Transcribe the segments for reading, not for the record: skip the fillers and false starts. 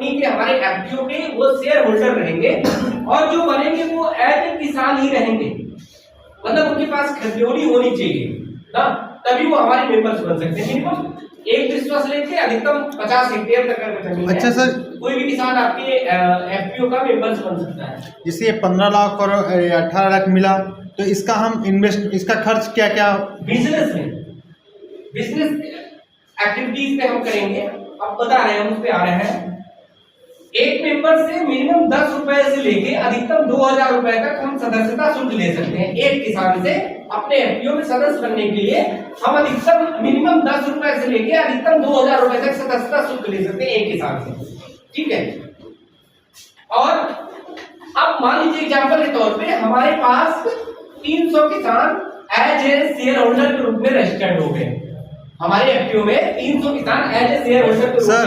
के हमारे एफपीओ के वो शेयर होल्डर रहेंगे और जो बनेंगे वो एज ए किसान ही रहेंगे, मतलब उनके पास खजूरी होनी चाहिए ना, तभी वो हमारे मेंबर्स बन सकते हैं। मिनिमम एक विश्वास लेके अधिकतम 50 हेक्टेयर तक का जमीन। अच्छा सर, कोई भी किसान आपके एफपीओ का मेंबर्स बन सकता है। जैसे ये 15 लाख और 18 लाख मिला तो इसका हम इसका खर्च क्या क्या बिजनेस में, बिजनेस एक्टिविटीज पे हम करेंगे। अब बता रहे हैं, हम उस पे आ रहे हैं। एक मेंबर से मिनिमम 10 रुपए से लेके अधिकतम 2000 रुपए तक हम सदस्यता शुल्क ले सकते हैं। एक किसान से अपने एफपीओ में सदस्य बनने के लिए हम अधिकतम मिनिमम 10 रुपए से लेके अधिकतम 2000 रुपए तक सदस्यता शुल्क ले सकते हैं एक किसान से, ठीक है। और अब मान लीजिए एग्जांपल के तौर पे हमारे पास 300 किसान एज ए शेयर होल्डर के रूप में रजिस्टर्ड हो गए। हमारे एफपीओ में 300 किसान एज ए शेयर होल्डर के रूप में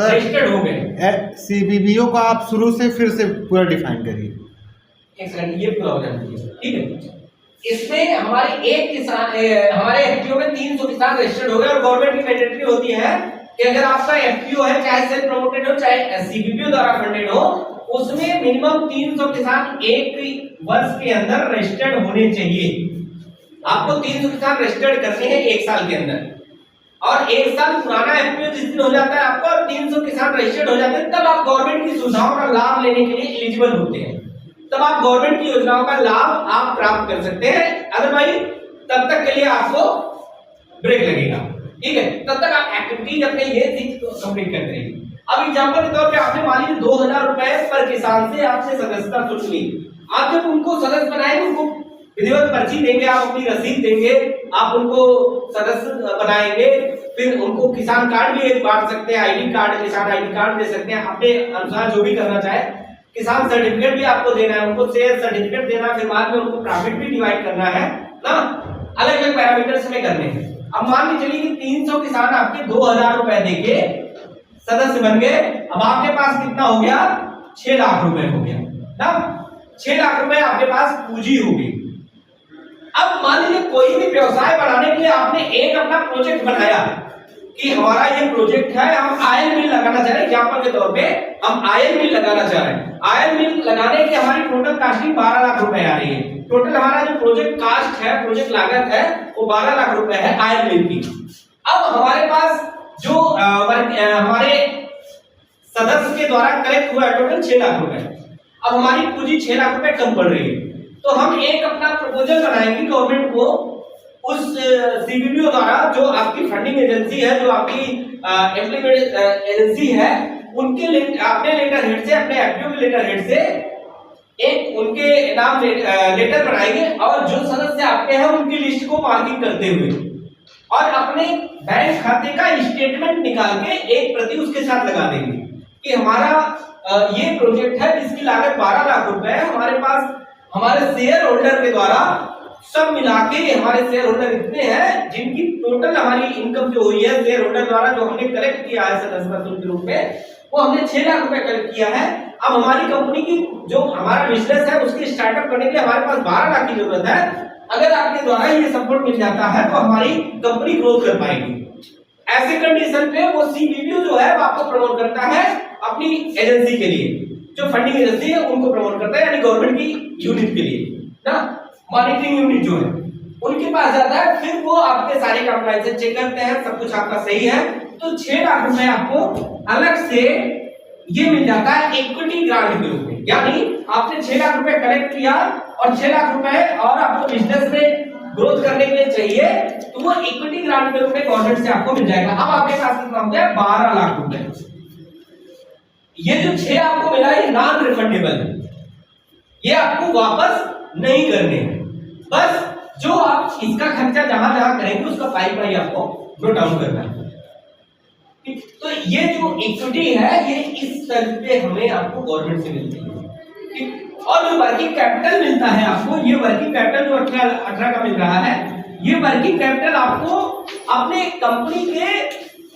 रजिस्टर्ड हो गए। सीबीबीओ को आप शुरू से फिर से पूरा डिफाइन करिए। एक सेकंड, ये पूरा हो जाना चाहिए, ठीक है। इसमें हमारे एक किसान, हमारे एफपीओ में 300 किसान रजिस्टर्ड हो गए और गवर्नमेंट की मैंडेटरी होती है कि अगर आपका एफपीओ है, चाहे सेल्फ प्रमोटेड हो चाहे सीबीपीओ द्वारा फंडेड हो, उसमें मिनिमम 300 किसान एक वर्ष के अंदर रजिस्टर्ड होने चाहिए। आपको 300 किसान रजिस्टर्ड करने हैं एक साल के अंदर, और एक साल पुराना एफपीओ जिस दिन हो जाता है आपको और 300 किसान रजिस्टर्ड हो जाते हैं, तब आप गवर्नमेंट की सुविधाओं का लाभ लेने के लिए एलिजिबल होते हैं। तब आप गवर्नमेंट की योजनाओं का लाभ आप प्राप्त कर सकते हैं। अदरवाइज तब तक के लिए आपको ब्रेक लगेगा, ठीक है। तब तक आप एक्टिविटीज अपने ये चीज कंप्लीट करते रहिए। अब एग्जांपल के तौर पे आपने मान लीजिए 2000 रुपए पर किसान से आपसे सदस्यता शुल्क ली। आप जब उनको सदस्य बनाएंगे, उनको विधिवत पर्ची देंगे, आप अपनी रसीद देंगे, आप उनको सदस्य बनाएंगे, फिर उनको किसान कार्ड भी बांट सकते हैं, आईडी कार्ड, किसान आईडी कार्ड दे सकते हैं, अपने अनुसार जो भी करना चाहे। किसान सर्टिफिकेट भी आपको देना है, उनको शेयर सर्टिफिकेट देना, फिर बाद में उनको प्रॉफिट भी डिवाइड करना है ना, अलग अलग पैरामीटर्स में करने हैं। अब मान के चलिए कि 300 किसान आपके 2000 रुपए देके सदस्य बन गए। अब आपके पास कितना हो गया? 6 लाख रुपए हो गया ना, 6 लाख रुपए आपके पास पूंजी होगी। अब मान लीजिए कोई भी व्यवसाय बढ़ाने के लिए आपने एक अपना प्रोजेक्ट बनाया कि हमारा ये प्रोजेक्ट है, हम आयल मिल लगाना चाह रहे हैं। एग्जांपल के तौर पे हम आयल मिल लगाना चाह रहे हैं। आयल मिल लगाने की हमारी टोटल कास्टिंग 12 लाख रुपए आ रही है। टोटल हमारा जो प्रोजेक्ट कास्ट है, प्रोजेक्ट लागत है, वो 12 लाख रुपए है आयल मिल की। अब हमारे पास जो हमारे सदस्य के द्वारा कलेक्ट हुआ है टोटल 6 लाख रुपए। अब हमारी पूंजी 6 लाख रुपए कम पड़ रही है, तो हम एक अपना प्रपोजल बनाएंगे गवर्नमेंट को, उस सीबीपीओ द्वारा, जो आपकी फंडिंग एजेंसी है, जो आपकी इम्प्लीमेंट एजेंसी है, उनके अपने लेटर हेड से, अपने एफपीओ के लेटर हेड से एक उनके नाम लेटर बनाएंगे और जो सदस्य आपके हैं उनकी लिस्ट को मार्किंग करते हुए और अपने बैंक खाते का स्टेटमेंट निकाल के एक प्रति उसके साथ लगा देंगे कि हमारा ये प्रोजेक्ट है जिसकी लागत 12 लाख रुपए है। हमारे पास हमारे शेयर होल्डर के द्वारा सब मिला के हमारे शेयर होल्डर इतने हैं जिनकी टोटल हमारी इनकम जो हुई है शेयर होल्डर द्वारा, जो हमने कलेक्ट किया है सदस्यता शुल्क के रूप में, वो हमने 6 लाख रुपए कलेक्ट किया है। अब हमारी कंपनी की जो हमारा बिजनेस है उसकी स्टार्टअप करने के लिए हमारे पास 12 लाख की जरूरत है। अगर आपके द्वारा ये सपोर्ट मिल जाता है तो हमारी कंपनी ग्रोथ कर पाएगी। ऐसे कंडीशन पे वो सीबीपीओ जो है वो आपको प्रमोट करता है अपनी एजेंसी के लिए, जो फंडिंग एजेंसी है उनको प्रमोट करता है, यानी गवर्नमेंट की यूनिट के लिए ना, मॉनिटरिंग यूनिट जो है उनके पास जाता है। फिर वो आपके सारे कंप्लायंस चेक करते हैं, सब कुछ आपका सही है तो 6 लाख रुपए आपको अलग से ये मिल जाता है इक्विटी ग्रांट के रूप में। यानी आपने 6 लाख रुपए कलेक्ट किया और 6 लाख रुपए और आपको बिजनेस में ग्रोथ करने के लिए चाहिए, तो वो इक्विटी ग्रांट के रूप में गवर्नमेंट से आपको मिल जाएगा। अब आपके पास कितना हो गया? 12 लाख रुपए। ये जो 6 आपको मिला ये नॉन रिफंडेबल है, ये आपको वापस नहीं करने हैं। बस जो आप इसका खर्चा जहां जहां करेंगे उसका पाई आपको नोट डाउन करना है। तो ये जो इक्विटी है ये इस तरह पे हमें आपको गवर्नमेंट से मिलती है। और जो वर्किंग कैपिटल मिलता है आपको, ये वर्किंग कैपिटल जो 18 का मिल रहा है, ये वर्किंग कैपिटल आपको अपने कंपनी के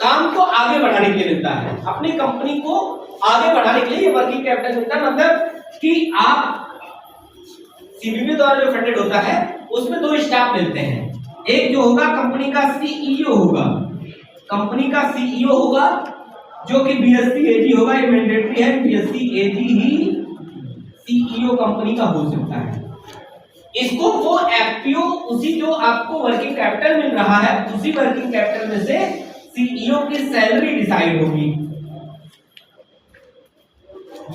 काम को आगे बढ़ाने के लिए मिलता है। अपनी कंपनी को आगे बढ़ाने के लिए ये वर्किंग कैपिटल मिलता है। मतलब कि आप सीबीपी द्वारा जो फंडेड होता है उसमें 2 स्टाफ मिलते हैं। एक जो होगा कंपनी का सीईओ होगा, कंपनी का सीईओ होगा, जो कि बीएससी एजी होगा, ये मैंडेटरी है, बीएससी एजी ही सीईओ कंपनी का हो सकता है। इसको वो एफपीओ उसी जो आपको वर्किंग कैपिटल मिल रहा है उसी वर्किंग कैपिटल में से सीईओ की सैलरी डिसाइड होगी,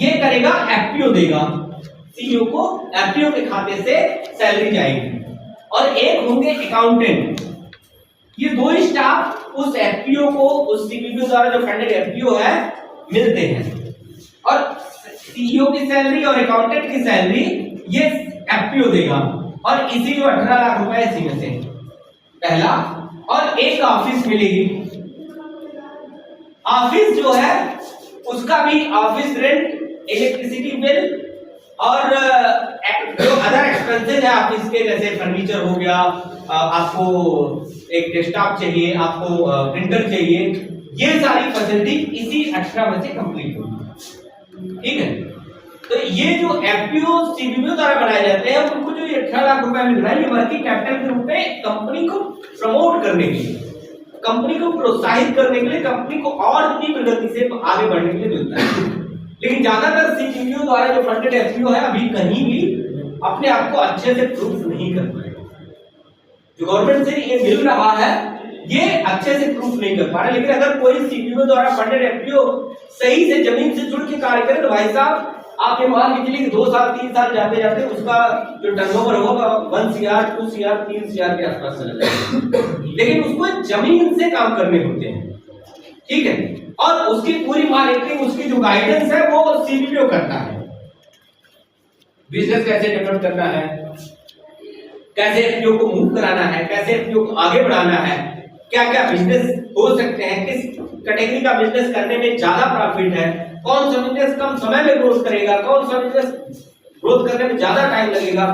ये करेगा एफपीओ देगा, सीईओ को एफपीओ के खाते से सैलरी जाएगी। और एक होंगे अकाउंटेंट, ये दो ही स्टाफ उस एफपीओ को, उस सीपीपीओ द्वारा जो फंडेड एफपीओ है मिलते हैं। और सीईओ की सैलरी और अकाउंटेंट की सैलरी ये एफपीओ देगा, और इसी जो 18 लाख रुपए इसी में से पहला। और एक ऑफिस मिलेगी, ऑफिस जो है उसका भी ऑफिस रेंट, इलेक्ट्रिसिटी बिल और जो अदर एक्सपेंसेस है ऑफिस के, जैसे फर्नीचर हो गया, आपको एक डेस्कटॉप चाहिए, आपको प्रिंटर चाहिए, ये सारी फैसिलिटी इसी 18 में से कंप्लीट होगी। ठीक है, तो ये जो एफपीओ सीपीपीओ द्वारा बनाए जाते हैं उनको जो 18 लाख रुपए मिल रहा है, ये वर्किंग कैपिटल के रूप में कंपनी को प्रमोट करने के लिए, कंपनी को प्रोत्साहित करने के लिए, कंपनी को और तीव्र गति से आगे बढ़ने के लिए मिलता है। लेकिन ज्यादातर सीपीपीओ द्वारा जो फंडेड एफपीओ है अभी कहीं भी अपने आप को अच्छे से प्रूफ नहीं कर पाएगा। जो गवर्नमेंट से ये मिल रहा है ये अच्छे से प्रूफ नहीं कर पा रहा। लेकिन अगर कोई सीपीपीओ द्वारा फंडेड एफपीओ सही से जमीन से जुड़ के कार्य करे तो भाई साहब आप ये मान लीजिए कि 2 साल 3 साल जाते जाते उसका जो टर्नओवर होगा 1 CR 2 CR 3 CR के आसपास चला जाएगा। लेकिन उसको जमीन से काम करने होते हैं, ठीक है, और उसकी पूरी मार्केटिंग, उसकी जो गाइडेंस है वो सीपीपीओ करता है। बिजनेस कैसे डेवलप करना है, कैसे एफपीओ को मूव कराना है, कैसे एफपीओ को आगे बढ़ाना है, क्या क्या बिजनेस हो सकते हैं, किस कैटेगरी का बिजनेस करने में ज्यादा प्रॉफिट है, कौन सा बिजनेस कम समय में ग्रोथ करेगा, कौन सा बिजनेस ग्रोथ करने में ज्यादा टाइम लगेगा,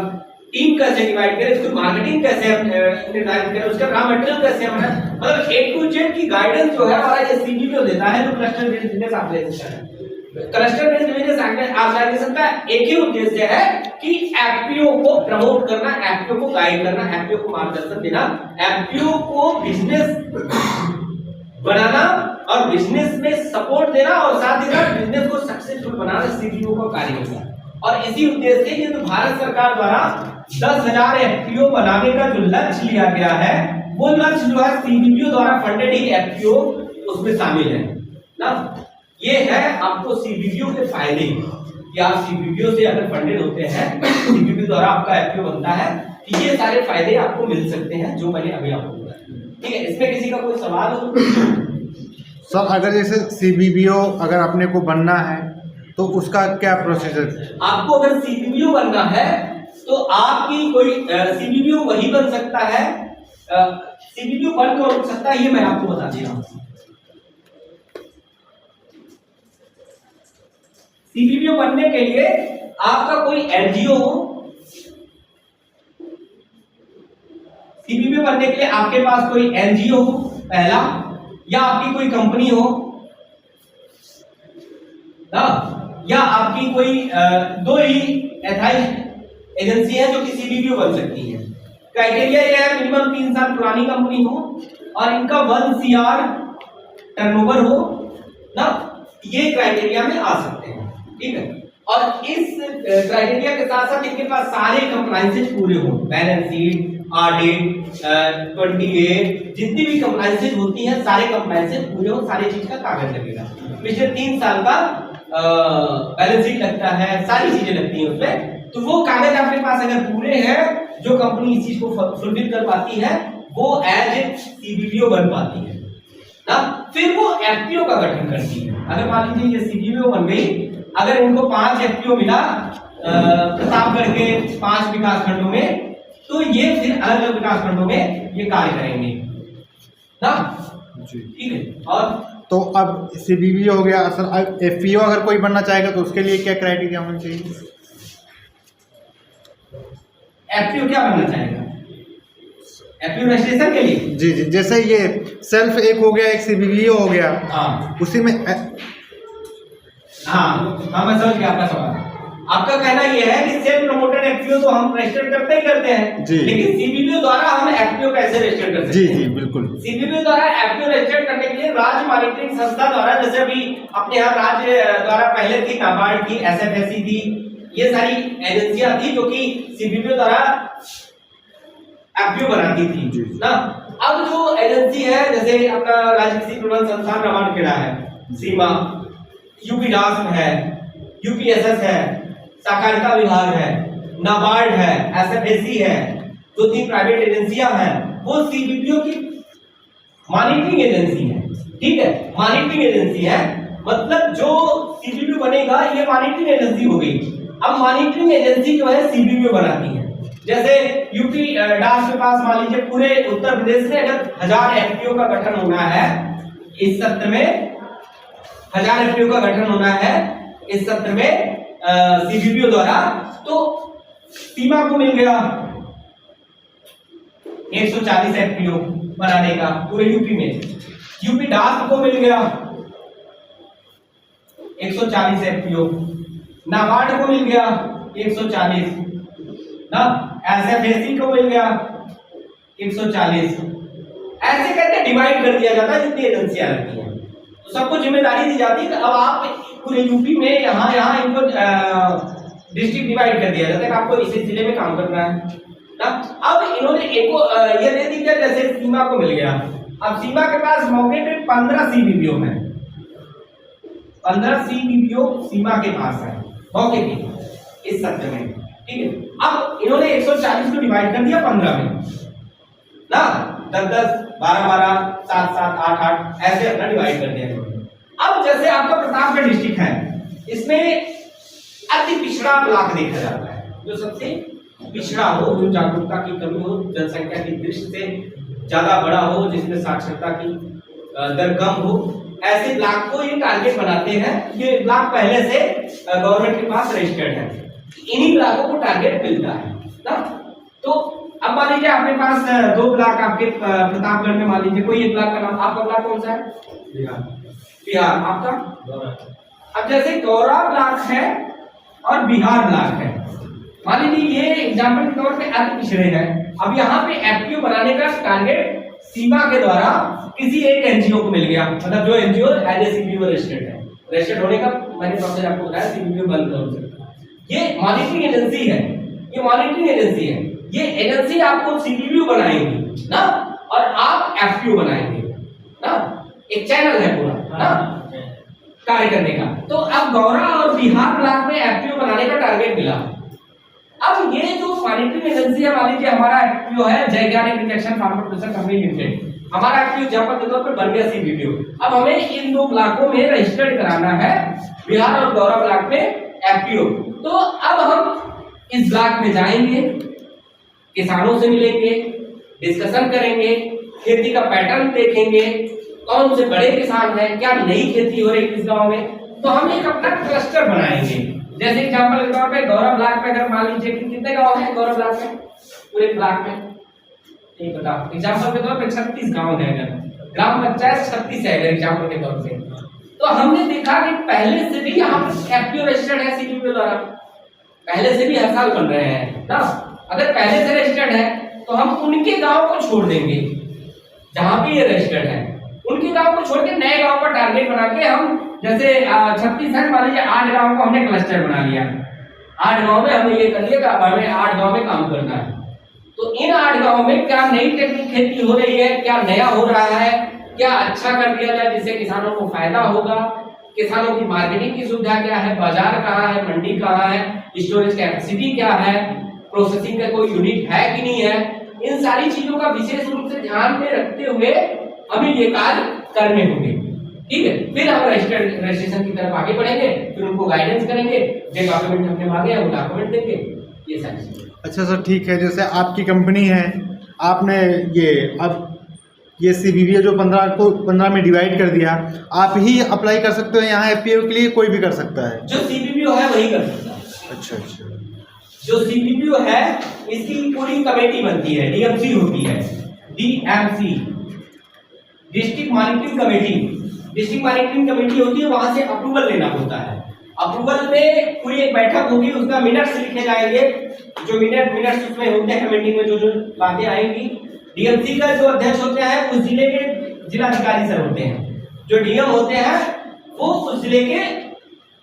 टीम कैसे डिवाइड करें, उसकी मार्केटिंग कैसे निर्धारित करें, उसका रॉ मटेरियल कैसे बनाएं, मतलब A to Z की गाइडेंस जो है हमारा ये सीपीपीओ देता है, जो क्लस्टर बेस्ड बिजनेस ऑर्गेनाइजेशन है। क्लस्टर बेस्ड बिजनेस ऑर्गेनाइजेशन का एक ही उद्देश्य है कि एफपीओ को प्रमोट करना, एफपीओ को गाइड करना, एफपीओ को मार्गदर्शन देना, एफपीओ को बिजनेस बनाना और बिजनेस में सपोर्ट देना, और साथ ही साथ बिजनेस को सक्सेसफुल बनाना सीपीओ का कार्य होगा। और इसी उद्देश्य से ये जो भारत सरकार द्वारा 10,000 एफपीओ बनाने का जो लक्ष्य लिया गया है वो लक्ष्य जो है सीपीपीओ द्वारा फंडेड ही एफपीओ उसमें शामिल है ना। ये है आपको सीपीपीओ के फायदे कि आप सीपीपीओ से अगर फंडेड होते हैं, सीपीपीओ द्वारा आपका एफपीओ बनता है, तो ये सारे फायदे आपको मिल सकते हैं जो मैंने अभी आपको बताया। ठीक है, इसमें किसी का कोई सवाल हो? सर अगर जैसे सीपीपीओ अगर अपने को बनना है तो उसका क्या प्रोसीजर? आपको अगर सीपीपीओ बनना है तो आपकी कोई सीपीपीओ वही बन सकता है, सीपीपीओ बन कौन सकता है ये मैं आपको बता दे रहा हूं। सीपीपीओ बनने के लिए आपका कोई एनजीओ हो, सीपीपीओ बनने के लिए आपके पास कोई एनजीओ हो पहला, या आपकी कोई कंपनी हो ना, या आपकी कोई दो ही एथराइज्ड एजेंसी है जो कि सीपीपीओ बन सकती है। क्राइटेरिया ये है मिनिमम 3 साल पुरानी कंपनी हो और इनका 1 CR टर्नओवर हो ना, ये क्राइटेरिया में आ सकते हैं। ठीक है, और इस क्राइटेरिया के साथ साथ इनके पास सारे कंप्लायंसेस पूरे हो, बैलेंस शीट, ऑडिट, 28 जितनी भी कंप्लायंसेस होती हैं सारे कंप्लायंसेस पूरे हो, सारी चीज का कागज लगेगा। पिछले 3 साल का बैलेंस शीट लगता है, सारी चीजें लगती हैं उसमें। तो वो कागज आपके पास अगर पूरे हैं, जो कंपनी इस चीज को फुलफिल कर पाती है वो एज ए सीपीपीओ बन पाती है ना, फिर वो एफपीओ का गठन करती है। अगर मान लीजिए ये सीपीपीओ बन गई, अगर इनको 5 एफपीओ मिला प्रतापगढ़ के 5 विकास खंडों में, तो ये फिर अलग अलग विकास खंडों में ये कार्य करेंगे ना। ठीक है, और तो अब सीपीपीओ हो गया सर, एफपीओ अगर कोई बनना चाहेगा तो उसके लिए क्या क्राइटेरिया होना चाहिए? एफपीओ क्या बनना चाहेगा? एफपीओ रजिस्ट्रेशन के लिए? जी जी, जैसे ये सेल्फ एक हो गया, एक सीपीपीओ हो गया, हाँ उसी में हाँ मैं समझ गया आपका सवाल। आपका कहना यह है कि सेल्फ प्रमोटेड एफपीओ तो हम रजिस्टर करते ही करते हैं, लेकिन सीबीबीओ द्वारा हम एफपीओ कैसे रजिस्टर कर सकते हैं? जी बिल्कुल। सीबीबीओ द्वारा एफपीओ रजिस्टर करने के लिए राज्य मॉनिटरिंग संस्था द्वारा, जैसे अभी अपने यहाँ राज्य द्वारा पहले थी नाबार्ड थी, एसएफएससी थी, ये सारी एजेंसियां थी जो कि सीबीबीओ द्वारा एफपीओ बनाती थी ना। अब जो एजेंसी है जैसे अपना राज्य कृषि प्रबंध संस्थान रावणखेड़ा है, सीमा, यूपीडास है, यूपीएसएस है, सहकारिता विभाग है, नाबार्ड है, एसएफएससी है, जो 3 प्राइवेट एजेंसियां हैं, वो सीबीपीओ की मॉनिटरिंग एजेंसी है। ठीक है, मॉनिटरिंग एजेंसी है, मतलब जो सीबीपीओ बनेगा ये मॉनिटरिंग एजेंसी हो गई। अब मॉनिटरिंग एजेंसी जो है सीबीपीओ बनाती है। जैसे यूपी डास के पास मान लीजिए पूरे उत्तर प्रदेश में अगर 1000 एफपीओ का गठन होना है इस सत्र में, 1000 एफपीओ का गठन होना है इस सत्र में सीबीपीओ द्वारा, तो सीमा को मिल गया 140 एफपीओ बनाने का पूरे यूपी में, यूपी डास को मिल गया 140 एफपीओ, नाबार्ड को मिल गया 140 ना, एसएफएससी को मिल गया 140, ऐसे करके डिवाइड कर दिया जाता है जितनी एजेंसियां रहती हैं, तो सबको जिम्मेदारी दी जाती है कि अब आप पूरे यूपी में यहाँ इनको डिस्ट्रिक्ट डिवाइड कर दिया जाता है कि आपको इस जिले में काम करना है ना। अब इन्होंने एक ये दे दी क्या, जैसे सीमा को मिल गया, अब सीमा के पास मौके पे 15 सीबीपीओ है, 15 सीबीपीओ सीमा के पास है मौके पे इस सत्र में। ठीक है, अब इन्होंने 140 को डिवाइड कर दिया 15 में ना, 10-10, 12-12, 7-7, 8-8 ऐसे अपना डिवाइड कर दिया इन्होंने। अब जैसे आपका प्रतापगढ़ डिस्ट्रिक्ट है, इसमें अति पिछड़ा ब्लॉक देखा जाता है, जो सबसे पिछड़ा हो, जो जागरूकता की कमी हो, जनसंख्या की दृष्टि से ज्यादा बड़ा हो, जिसमें साक्षरता की दर कम हो, ऐसे ब्लॉक को ये टारगेट बनाते हैं। ये ब्लॉक पहले से गवर्नमेंट के पास रजिस्टर्ड है, इन्हीं ब्लॉकों को टारगेट मिलता है ना। तो अब मान लीजिए आपके पास 2 ब्लॉक आपके प्रतापगढ़ में, मान लीजिए कोई एक ब्लॉक का नाम, आपका ब्लॉक कौन सा है? बिहार। आपका? अब जैसे गौरा ब्लॉक है और बिहार ब्लॉक है, मान लीजिए ये एग्जाम्पल के तौर पे अति पिछड़े हैं। अब यहाँ पे एफपीओ बनाने का टारगेट सीमा के द्वारा किसी एक एनजीओ को मिल गया, मतलब जो NGO as a CBPO registered है, रजिस्टर्ड होने का मैंने प्रोसेस आपको बताया, सीबीपीओ बंद कर सकता है। ये मॉनिटरिंग एजेंसी है, ये मॉनिटरिंग एजेंसी है, ये एजेंसी आपको सीबीपीओ बनाएगी ना, और आप एफपीओ बनाएंगे ना, एक चैनल है पूरा ना कार्य करने का। तो अब गौरा और बिहार ब्लॉक में एफपीओ बनाने का टारगेट मिला। अब ये जो मॉनिटरिंग एजेंसी है, मान लीजिए हमारा एफपीओ है जय ज्ञान interaction farmer producer company limited, हमारा एफपीओ एग्जांपल के तौर पे बन गया सीबीपीओ। अब हमें इन 2 ब्लॉकों में रजिस्टर्ड कराना है, बिहार और गौरा ब्लॉक में एफपीओ। तो अब हम इस ब्लॉक में जाएंगे, किसानों से मिलेंगे, डिस्कशन करेंगे, खेती का पैटर्न देखेंगे, कौन से बड़े किसान हैं, क्या नई खेती हो रही है इस गांव में, तो हम एक अपना क्लस्टर बनाएंगे। जैसे एग्जांपल के तौर पे गौरव ब्लॉक में अगर मान लीजिए कि कितने गांव हैं गौरव ब्लॉक में, पूरे ब्लॉक में नहीं पता, एग्जांपल के तौर पे 36 गांव है, अगर ग्राम पंचायत 36 है एग्जांपल के तौर पे, तो हमने देखा कि पहले से भी यहाँ पर एफपीओ रजिस्टर्ड है सीबीपीओ द्वारा, पहले से भी हर साल बन रहे हैं ना। अगर पहले से रजिस्टर्ड है तो हम उनके गांव को छोड़ देंगे जहां पे ये रजिस्टर्ड है, उनके गांव को छोड़ के नए गांव पर टारगेट बना के हम, जैसे 36 है मान लीजिए, 8 गांव को हमने क्लस्टर बना लिया, 8 गांव में हमने ये कर लिया कि हमें 8 गांव में काम करना है। तो इन 8 गांव में क्या नई टेक्निक खेती हो रही है, क्या नया हो रहा है, क्या अच्छा कर दिया जाए जिससे किसानों को फायदा होगा, किसानों की मार्केटिंग की सुविधा क्या है, बाजार कहाँ है, मंडी कहाँ है, स्टोरेज कैपेसिटी क्या है, प्रोसेसिंग का कोई यूनिट है कि नहीं है, इन सारी चीजों का विशेष रूप से ध्यान में रखते हुए हमें ये कार्य करने होंगे। ठीक है, फिर हम रजिस्ट्रेशन की तरफ आगे बढ़ेंगे, फिर उनको गाइडेंस करेंगे, जो डॉक्यूमेंट हमने मांगे हैं वो डॉक्यूमेंट देंगे, ये सारी चीजें। अच्छा सर, ठीक है, जैसे आपकी कंपनी है, आपने ये अब ये सीबीपीओ जो 15 में डिवाइड कर दिया, आप ही अप्लाई कर सकते हो यहाँ एफपीओ के लिए, कोई भी कर सकता है? जो सीबीपीओ है वही कर सकता है। अच्छा अच्छा, जो सीबीपीओ है इसकी पूरी कमेटी बनती है, डीएमसी होती है, DMC district monitoring committee, district monitoring committee होती है, वहां से अप्रूवल लेना होता है। अप्रूवल में पूरी एक बैठक होगी, उसका मिनट्स लिखे जाएंगे, जो मिनट्स उसमें होते हैं मीटिंग में, जो बातें आएंगी। डीएमसी का जो अध्यक्ष होते हैं उस जिले के जिलाधिकारी सर होते हैं, जो डीएम होते हैं वो उस जिले के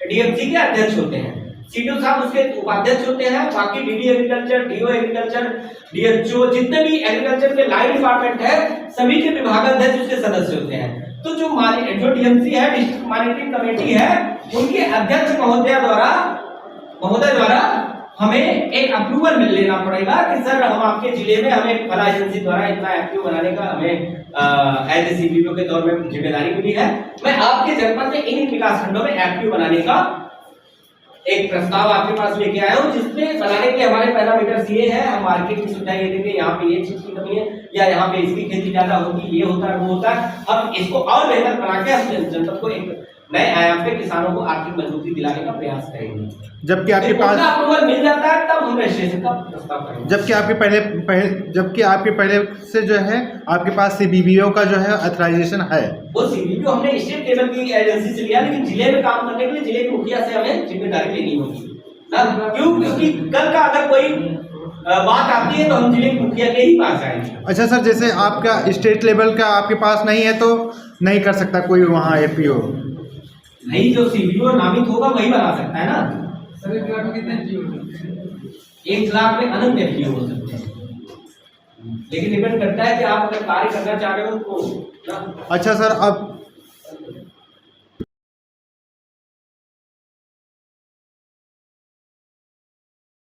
डीएमसी के अध्यक्ष होते हैं, सीडीओ साहब उसके उपाध्यक्ष होते हैं, बाकी DD agriculture, DO agriculture, DHO, जितने भी एग्रीकल्चर के लाइन डिपार्टमेंट है सभी के विभागाध्यक्ष उसके सदस्य होते हैं। तो जो डीएमसी है, डिस्ट्रिक्ट मॉनिटरिंग कमेटी है, उनके अध्यक्ष महोदय द्वारा हमें एक अप्रूवल मिल लेना पड़ेगा कि सर हम आपके जिले में हमें फला एजेंसी द्वारा इतना एफपीओ बनाने का हमें एज ए सीपीओ के तौर में जिम्मेदारी मिली है, मैं आपके जनपद में इन विकास खंडों में एफपीओ बनाने का एक प्रस्ताव आपके पास लेके आया हूं, जिसमें बनाने के हमारे पैरामीटर्स ये है, हम मार्केट की सुविधा ये देंगे, यहाँ पे ये चीज की कमी है या यहाँ पे इसकी खेती ज्यादा होगी, ये होता है वो होता है, हम इसको और बेहतर बना के अपने जनपद को एक नए आयाम पे किसानों को आर्थिक मजबूती दिलाने का प्रयास करेंगे। जबकि आपके पास अप्रूवल मिल जाता है तब हम रजिस्ट्रेशन का प्रस्ताव करेंगे। जबकि आपके पहले से जो है आपके पास सीबीबीओ का जो है ऑथराइजेशन है, वो सीबीबीओ हमने स्टेट लेवल की एजेंसी से लिया, लेकिन जिले में काम करने के लिए जिले के मुखिया से हमें जिम्मेदारी लेनी होगी ना, क्योंकि कल का अगर कोई बात आती है तो हम जिले के मुखिया के ही पास आएंगे। अच्छा सर, जैसे आपका स्टेट लेवल का आपके पास नहीं है तो नहीं कर सकता कोई वहाँ एफपीओ? नहीं, जो सीबीओ नामित होगा वही बना सकता है ना सर। 1 लाख में कितने एफपीओ हो सकते हैं? 1 लाख में अनंत एफपीओ हो सकते हैं, लेकिन डिपेंड करता है कि आप अगर कार्य करना चाह रहे हो तो। अच्छा सर, अब